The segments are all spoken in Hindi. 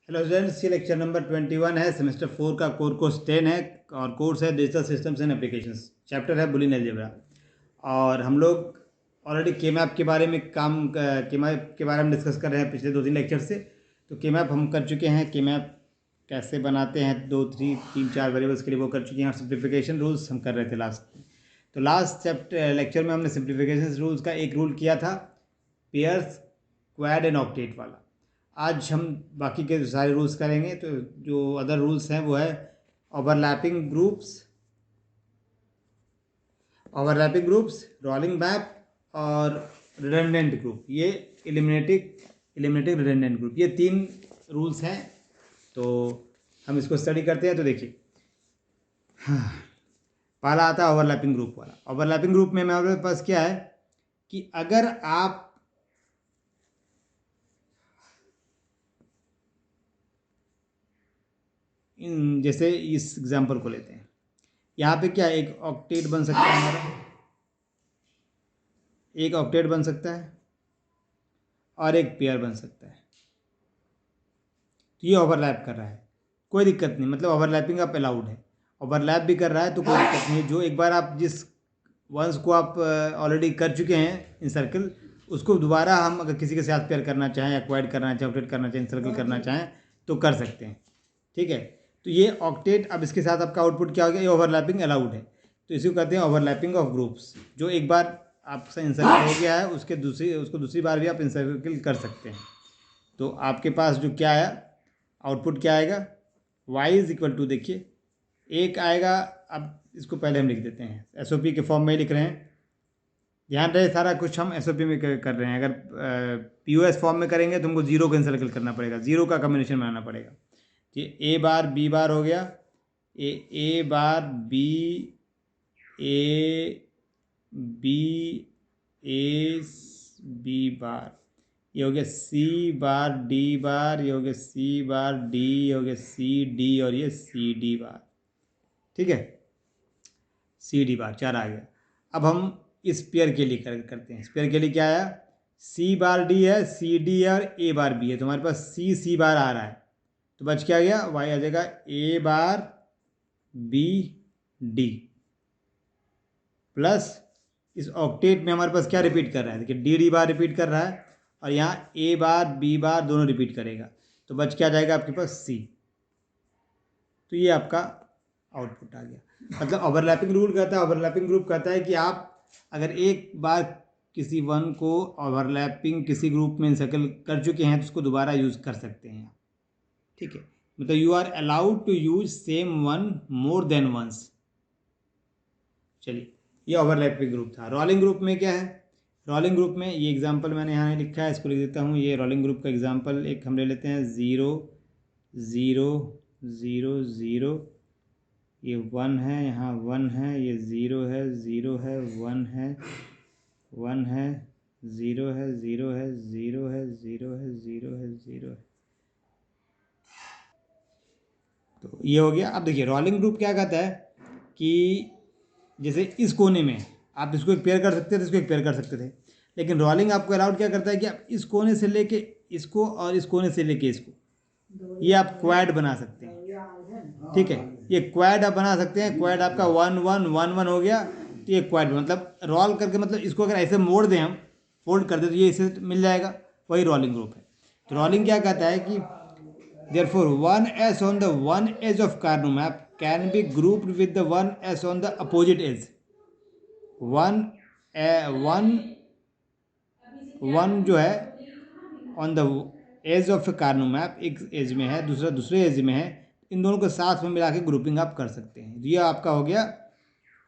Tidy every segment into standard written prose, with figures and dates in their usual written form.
हेलो स्टूडेंट्स, ये लेक्चर नंबर 21 है। सेमेस्टर 4 का कोर्स 10 है और कोर्स है digital systems and applications. Chapter है बुलियन अलजेब्रा। और हम लोग ऑलरेडी के मैप के बारे में के मैप के बारे में डिस्कस कर रहे हैं पिछले 2-3 लेक्चर से। तो के मैप हम कर चुके हैं। के मैप कैसे बनाते हैं 2-3-4 वेरिएबल्स के लिए वो कर चुके हैं। और सिंप्लीफिकेशन रूल्स हम कर रहे थे लास्ट में। तो लास्ट लेक्चर में हमने सिंप्लीफिकेशन रूल्स का एक रूल किया था, पेयर्स, क्वाड एंड ऑक्टेट वाला। आज हम बाकी के सारे रूल्स करेंगे। तो जो अदर रूल्स हैं वो है ओवरलैपिंग ग्रुप्स, रोलिंग मैप और रिडंडेंट ग्रुप। ये एलिमिनेटिंग रिडंडेंट ग्रुप, ये 3 रूल्स हैं। तो हम इसको स्टडी करते हैं। तो देखिए, पहला आता है ओवरलैपिंग ग्रुप वाला। ओवरलैपिंग ग्रुप में हमारे पास क्या है कि अगर आप जैसे इस एग्जांपल को लेते हैं, यहाँ पे क्या एक ऑक्टेट बन सकता है हमारा, एक ऑक्टेट बन सकता है और एक पेयर बन सकता है। तो ये ओवरलैप कर रहा है, कोई दिक्कत नहीं, मतलब ओवरलैपिंग आप अलाउड है। ओवरलैप भी कर रहा है तो कोई दिक्कत नहीं है। जो एक बार आप जिस वंस को आप ऑलरेडी कर चुके हैं इन सर्कल, उसको दोबारा हम अगर किसी के साथ पेयर करना चाहें, एक्वाइड करना चाहें, ऑक्टेट करना चाहें, सर्कल करना चाहें तो कर सकते हैं। ठीक है, तो ये ऑक्टेट, अब इसके साथ आपका आउटपुट क्या हो गया, ये ओवरलैपिंग अलाउड है। तो इसी को कहते हैं ओवरलैपिंग ऑफ ग्रुप्स। जो एक बार आपसे इंसर्कल हो गया है उसको दूसरी बार भी आप इंसर्कल कर सकते हैं। तो आपके पास जो क्या आया, आउटपुट क्या आएगा, y इज इक्वल टू, देखिए एक आएगा। अब इसको पहले हम लिख देते हैं, एसओपी के फॉर्म में लिख रहे हैं। ध्यान रहे सारा कुछ हम एसओपी में कर रहे हैं। अगर पीओएस फॉर्म में करेंगे तो हमको जीरो को इंसर्कल करना पड़ेगा, जीरो का कॉम्बिनेशन बनाना पड़ेगा। ये ए बार बी बार हो गया, A bar B, A B, A B bar, ये हो गया सी बार डी बार, ये हो गया सी बार डी, ये हो गया सी डी, और ये सी डी बार। ठीक है, सी डी बार 4 आ गया। अब हम इस पेयर के लिए करते हैं। इस पेयर के लिए क्या आया, सी बार डी है, सी डी है और ए बार बी है। तो हमारे पास सी बार आ रहा है, तो बच क्या गया, वाई आ जाएगा ए बार बी डी प्लस इस ऑक्टेट में हमारे पास क्या रिपीट कर रहा है, देखिए डी डी बार रिपीट कर रहा है और यहाँ ए बार बी बार दोनों रिपीट करेगा। तो बच क्या जाएगा आपके पास सी। तो ये आपका आउटपुट आ गया। मतलब ओवरलैपिंग रूल कहता है, ओवरलैपिंग ग्रुप कहता है कि आप अगर एक बार किसी वन को ओवरलैपिंग किसी ग्रुप में इंसर्कल कर चुके हैं तो उसको दोबारा यूज़ कर सकते हैं। ठीक है, मतलब you are allowed to use same one more than once. चलिए, ये ओवरलैपिंग ग्रुप था। रोलिंग ग्रुप में क्या है, रोलिंग ग्रुप में ये एग्जांपल मैंने यहाँ लिखा है, इसको लिख देता हूँ। ये रोलिंग ग्रुप का एग्जांपल एक हम ले लेते हैं, 0 0 0 0, ये 1 है, यहाँ 1 है, ये 0 है, 0 है, 1 है, 1 है, 0 है, 0 है, 0 है, 0 है, 0 है, 0 है। तो ये हो गया। अब देखिए रोलिंग ग्रुप क्या कहता है कि जैसे इस कोने में आप इसको एक पेयर कर सकते थे, इसको एक पेयर कर सकते थे, लेकिन रोलिंग आपको अलाउड क्या करता है कि आप इस कोने से लेके इसको और इस कोने से लेके इसको, ये आप क्वाड बना सकते हैं। ठीक है, ये क्वाड आप बना सकते हैं। क्वाड आपका 1 1 1 1 हो गया, तो ये क्वाड मतलब रोल करके, मतलब इसको अगर ऐसे मोड़ दें हम, फोल्ड कर दें तो ये इसे मिल जाएगा, वही रोलिंग ग्रुप है। तो रोलिंग क्या कहता है कि therefore one s on the one edge of Carnot map can be grouped with the one s on the opposite edge. One जो है on the edge of Karnaugh map, एक एज में है, दूसरा दूसरे एज में है, इन दोनों को साथ में मिला के ग्रुपिंग आप कर सकते हैं। ये आपका हो गया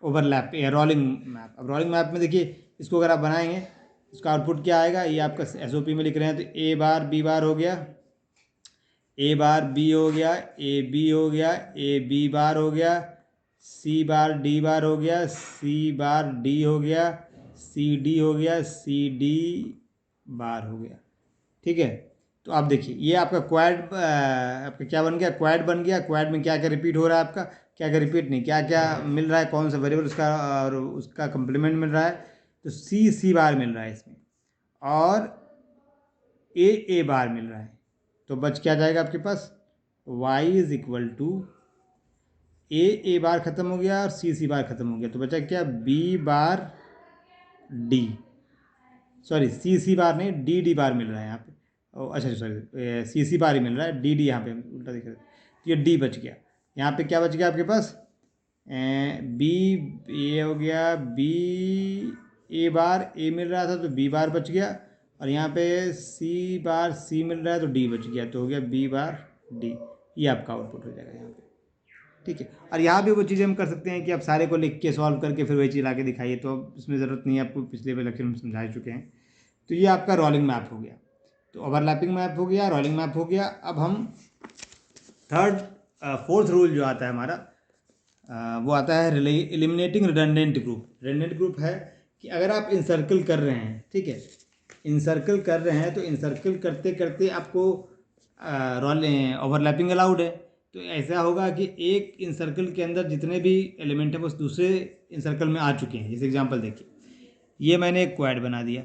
ओवरलैप या रोलिंग मैप। अब रोलिंग मैप में देखिए, इसको अगर आप बनाएंगे इसका आउटपुट क्या आएगा, ये आपका एसओपी में लिख रहे हैं। तो ए बार बी बार हो गया, ए बार बी हो गया, ए बी हो गया, ए बी बार हो गया, सी बार डी बार हो गया, सी बार डी हो गया, सी डी हो गया, सी डी बार हो गया। ठीक है, तो आप देखिए ये आपका क्वाड आपका क्या बन गया, क्वाड बन गया। क्वाड में क्या क्या रिपीट हो रहा है आपका, क्या क्या रिपीट नहीं, क्या क्या मिल रहा है, कौन सा वेरिएबल उसका और उसका कंप्लीमेंट मिल रहा है। तो सी बार मिल रहा है इसमें और ए बार मिल रहा है। तो बच क्या जाएगा आपके पास, y इज इक्वल टू ए बार ख़त्म हो गया और सी बार ख़त्म हो गया, तो बचा क्या, B bar D, sorry C bar नहीं, डी बार मिल रहा है यहाँ पे, अच्छा सॉरी सी बार ही मिल रहा है, डी यहाँ पे उल्टा दिख रहा है, तो ये डी बच गया। यहाँ पे क्या बच गया आपके पास, बी, ये हो गया बी ए बार ए मिल रहा था तो बी बार बच गया, और यहाँ पे सी बार सी मिल रहा है तो डी बच गया, तो हो गया बी बार डी, ये आपका आउटपुट हो जाएगा यहाँ पे। ठीक है, और यहाँ भी वो चीज़ें हम कर सकते हैं कि आप सारे को लिख के सॉल्व करके फिर वही चीज़ ला के दिखाइए, तो इसमें ज़रूरत नहीं है, आपको पिछले लेक्चर में समझा चुके हैं। तो ये आपका रोलिंग मैप हो गया, तो ओवरलैपिंग मैप हो गया, रोलिंग मैप हो गया। अब हम फोर्थ रूल जो आता है हमारा, वो आता है eliminating redundant group. Redundant group है कि अगर आप इनसर्कल कर रहे हैं, ठीक है, इनसर्कल कर रहे हैं, तो इनसर्कल करते करते आपको ओवरलैपिंग अलाउड है, तो ऐसा होगा कि एक इनसर्कल के अंदर जितने भी एलिमेंट हैं वो दूसरे इनसर्कल में आ चुके हैं। जैसे एग्जांपल देखिए, ये मैंने एक क्वाड बना दिया,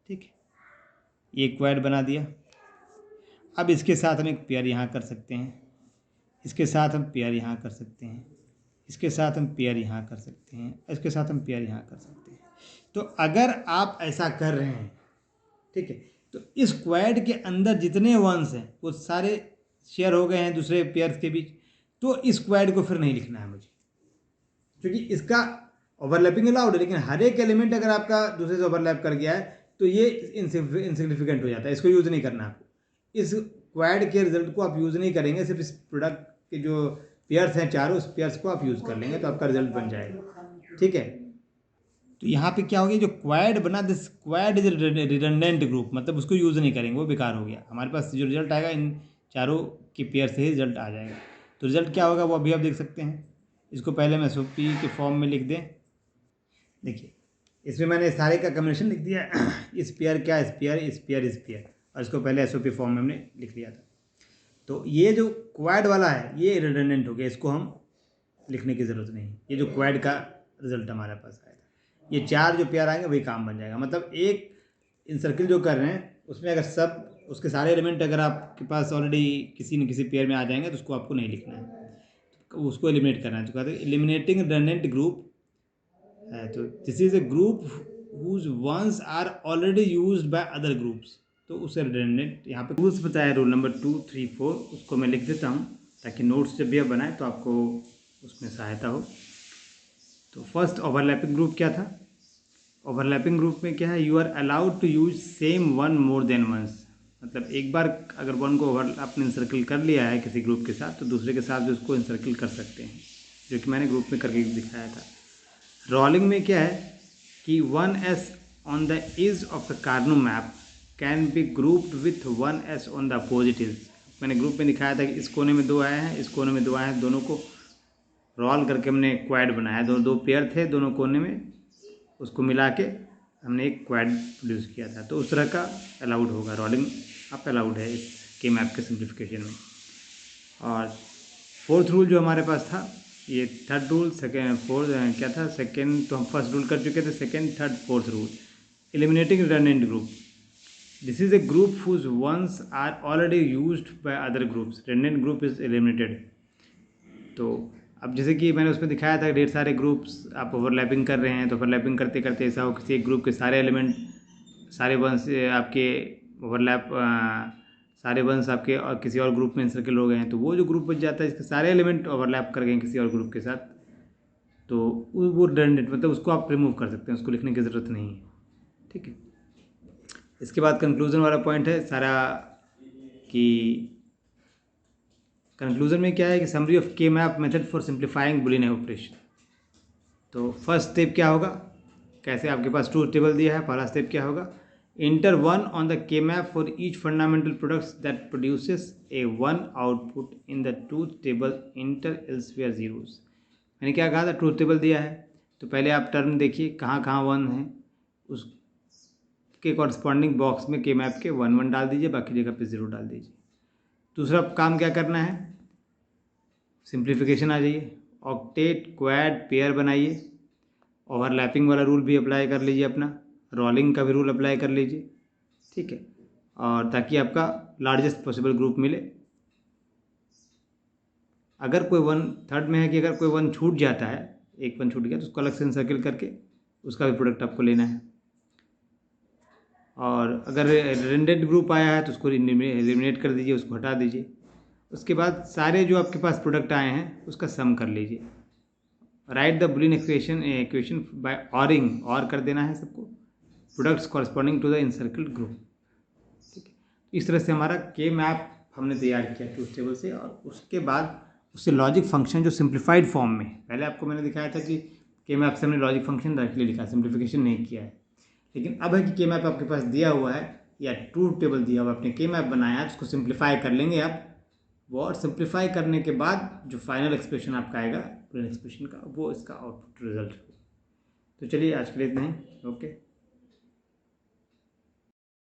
ठीक है, ये क्वाड बना दिया। अब इसके साथ हम एक पेयर यहाँ कर सकते हैं, इसके साथ हम पेयर यहाँ कर सकते हैं, इसके साथ हम पेयर यहाँ कर सकते हैं, इसके साथ हम पेयर यहाँ कर सकते हैं। तो अगर आप ऐसा कर रहे हैं, ठीक है, तो इस क्वाड के अंदर जितने वंस हैं वो सारे शेयर हो गए हैं दूसरे पेयर्स के बीच, तो इस क्वाड को फिर नहीं लिखना है मुझे, क्योंकि इसका ओवरलैपिंग अलाउड है, लेकिन हर एक एलिमेंट अगर आपका दूसरे से ओवरलैप कर गया है तो ये इनसिग्निफिकेंट हो जाता है, इसको यूज़ नहीं करना आपको। इस क्वाड के रिजल्ट को आप यूज़ नहीं करेंगे, सिर्फ इस प्रोडक्ट के जो पेयर्स हैं चारों, उस पेयर्स को आप यूज़ कर लेंगे तो आपका रिजल्ट बन जाएगा। ठीक है, तो यहाँ पे क्या हो गया, जो क्वाड बना, this quad is redundant group, मतलब उसको यूज़ नहीं करेंगे, वो बेकार हो गया। हमारे पास जो रिजल्ट आएगा इन चारों के पेयर से ही रिजल्ट आ जाएगा। तो रिजल्ट क्या होगा वो अभी आप देख सकते हैं। इसको पहले हम एसओपी के फॉर्म में लिख दें। देखिए, इसमें मैंने सारे का कम्बिनेशन लिख दिया इस पेयर क्या, इस पेयर, इस पेयर, इस पेयर, और इसको पहले एसओपी फॉर्म में हमने लिख लिया था। तो ये जो क्वाड वाला है ये रिडंडेंट हो गया, इसको हम लिखने की ज़रूरत नहीं। ये जो क्वाड का रिजल्ट हमारे पास आया था, ये चार जो पेयर आएंगे वही काम बन जाएगा। मतलब एक इनसर्किल जो कर रहे हैं उसमें अगर सब उसके सारे एलिमेंट अगर आपके पास ऑलरेडी किसी न किसी पेयर में आ जाएंगे तो उसको आपको नहीं लिखना है, तो उसको एलिमिनेट करना है। तो कहते हैं एलिमिनेटिंग रिडंडेंट ग्रुप है, तो this is a group whose ones are already used by other groups, तो उसे रिडंडेंट। यहाँ पे रूल्स बताया, रूल नंबर 2, 3, 4, उसको मैं लिख देता हूँ ताकि नोट्स जब भी आप बनाएं तो आपको उसमें सहायता हो। तो फर्स्ट ओवरलैपिंग ग्रुप क्या था, ओवरलैपिंग ग्रुप में क्या है, you are allowed to use same one more than once. मतलब एक बार अगर वन को आपने इंसर्कल कर लिया है किसी ग्रुप के साथ, तो दूसरे के साथ भी उसको इंसर्कल कर सकते हैं, जो कि मैंने ग्रुप में करके दिखाया था। रोलिंग में क्या है कि 1s on the edge of the Karnaugh map can be grouped with 1s on the opposite edge. मैंने ग्रुप में दिखाया था कि इस कोने में दो आए हैं, इस कोने में दो आए हैं, दोनों को रोल करके हमने क्वाड बनाया। दो पेयर थे दोनों कोने में, उसको मिला के हमने एक क्वाड प्रोड्यूस किया था। तो उस तरह का अलाउड होगा, रोलिंग आप अलाउड है इस के मैप के सिंप्लीफिकेशन में। और फोर्थ रूल जो हमारे पास था, ये थर्ड रूल, सेकेंड फोर्थ क्या था, सेकेंड तो हम फर्स्ट रूल कर चुके थे, second third fourth rule, eliminating redundant group. This is a group whose ones are already used by other groups, redundant group is eliminated. तो अब जैसे कि मैंने उसमें दिखाया था ढेर सारे ग्रुप्स आप ओवरलैपिंग कर रहे हैं, तो ओवरलैपिंग करते करते ऐसा हो किसी एक ग्रुप के सारे एलिमेंट, सारे वंस आपके ओवरलैप, सारे वंस आपके और किसी और ग्रुप में इंसर्कल हो गए हैं, तो वो जो ग्रुप बच जाता है इसके सारे एलिमेंट ओवरलैप कर गए किसी और ग्रुप के साथ, तो वो रिडंडेंट, मतलब उसको आप रिमूव कर सकते हैं, उसको लिखने की ज़रूरत नहीं है। ठीक है, इसके बाद कंक्लूजन वाला पॉइंट है सारा, कि कंक्लूजन में क्या है कि समरी ऑफ के map method for simplifying Boolean operation. तो फर्स्ट स्टेप क्या होगा, कैसे आपके पास ट्रूथ टेबल दिया है, पहला स्टेप क्या होगा, इंटर 1 ऑन द के map for each fundamental products that produces A 1 output in the truth table, inter elsewhere zeros. मैंने क्या कहा था, ट्रूथ टेबल दिया है तो पहले आप टर्म देखिए कहाँ कहाँ 1 है, उसके कॉरस्पॉन्डिंग बॉक्स में के मैप के 1 1 डाल दीजिए, बाकी जगह पे 0 डाल दीजिए। दूसरा काम क्या करना है, सिंप्लीफिकेशन आ जाइए, ऑक्टेट क्वाड पेयर बनाइए, ओवरलैपिंग वाला रूल भी अप्लाई कर लीजिए, अपना रोलिंग का भी रूल अप्लाई कर लीजिए। ठीक है, और ताकि आपका लार्जेस्ट पॉसिबल ग्रुप मिले। अगर कोई वन थर्ड में है कि अगर कोई वन छूट जाता है, एक वन छूट गया तो उसको अलग से सर्किल करके उसका भी प्रोडक्ट आपको लेना है। और अगर रेंडेड ग्रुप आया है तो उसको एलिमिनेट कर दीजिए, उसको हटा दीजिए। उसके बाद सारे जो आपके पास प्रोडक्ट आए हैं उसका सम कर लीजिए। Write the Boolean equation by ORing, और कर देना है सबको, products corresponding to the encircled group. ठीक है, इस तरह से हमारा के मैप हमने तैयार किया ट्रूथ टेबल से। और उसके बाद उससे लॉजिक फंक्शन जो सिंप्लीफाइड फॉर्म में, पहले आपको मैंने दिखाया था कि के मैप से हमने लॉजिक फंक्शन डायरेक्टली लिखा, सिंप्लीफिकेशन नहीं किया है। लेकिन अब है कि के मैप आपके पास दिया हुआ है या ट्रूथ टेबल दिया हुआ, आपने के मैप बनाया है, उसको सिंप्लीफाई कर लेंगे आप वो, और सिंप्लीफाई करने के बाद जो फाइनल एक्सप्रेशन आपका आएगा पूरे एक्सप्रेशन का, वो इसका आउटपुट रिजल्ट होगा। तो चलिए आज के लिए इतना ही, ओके।